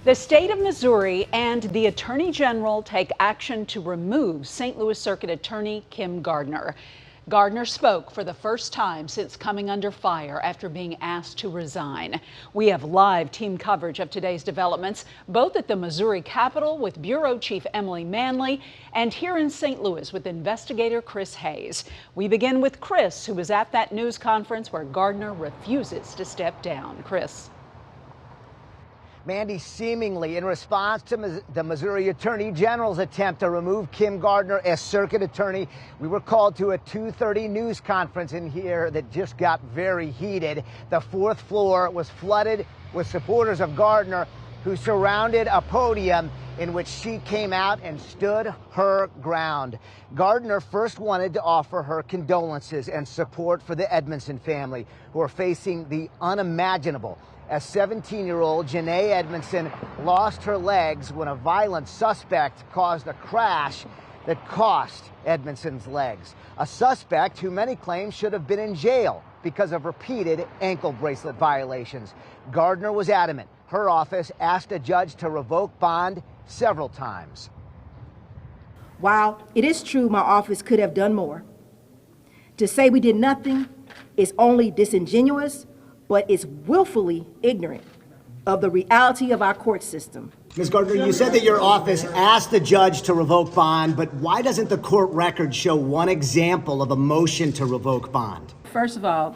The state of Missouri and the Attorney General take action to remove St. Louis Circuit Attorney Kim Gardner. Gardner spoke for the first time since coming under fire after being asked to resign. We have live team coverage of today's developments, both at the Missouri Capitol with Bureau Chief Emily Manley and here in St. Louis with investigator Chris Hayes. We begin with Chris, who was at that news conference where Gardner refuses to step down. Chris. Mandy, seemingly in response to the Missouri Attorney General's attempt to remove Kim Gardner as circuit attorney, we were called to a 2:30 news conference in here that just got very heated. The fourth floor was flooded with supporters of Gardner who surrounded a podium in which she came out and stood her ground. Gardner first wanted to offer her condolences and support for the Edmondson family, who are facing the unimaginable as 17-year-old Janae Edmondson lost her legs when a violent suspect caused a crash that cost Edmondson's legs. A suspect who many claim should have been in jail because of repeated ankle bracelet violations. Gardner was adamant. Her office asked a judge to revoke bond several times. While it is true my office could have done more, to say we did nothing is only disingenuous, but it's willfully ignorant of the reality of our court system. Ms. Gardner, you said that your office asked the judge to revoke bond, but why doesn't the court record show one example of a motion to revoke bond? First of all,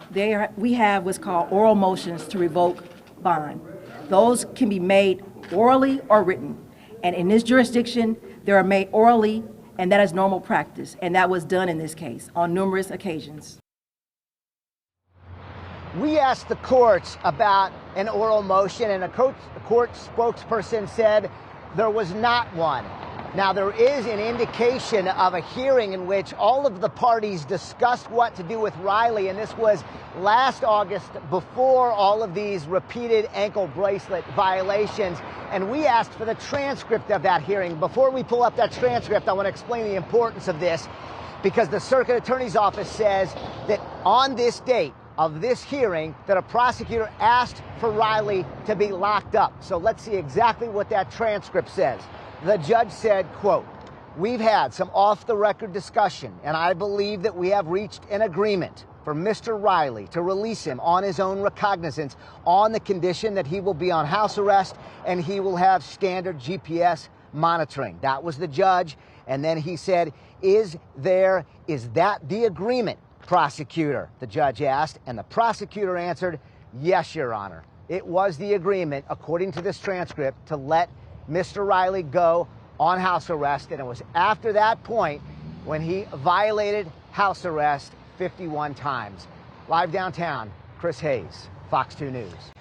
we have what's called oral motions to revoke bond. Those can be made orally or written. And in this jurisdiction, they are made orally, and that is normal practice. And that was done in this case on numerous occasions. We asked the courts about an oral motion, and a court spokesperson said there was not one. Now, there is an indication of a hearing in which all of the parties discussed what to do with Riley, and this was last August before all of these repeated ankle bracelet violations. And we asked for the transcript of that hearing. Before we pull up that transcript, I want to explain the importance of this, because the Circuit Attorney's Office says that on this date of this hearing that a prosecutor asked for Riley to be locked up. So let's see exactly what that transcript says. The judge said, quote, "We've had some off-the-record discussion, and I believe that we have reached an agreement for Mr. Riley to release him on his own recognizance on the condition that he will be on house arrest and he will have standard GPS monitoring." That was the judge. And then he said, is that the agreement, prosecutor? The judge asked, and the prosecutor answered, "Yes, Your Honor. It was the agreement, according to this transcript, to let Mr. Riley go on house arrest." And it was after that point when he violated house arrest 51 times. Live downtown, Chris Hayes, Fox 2 News.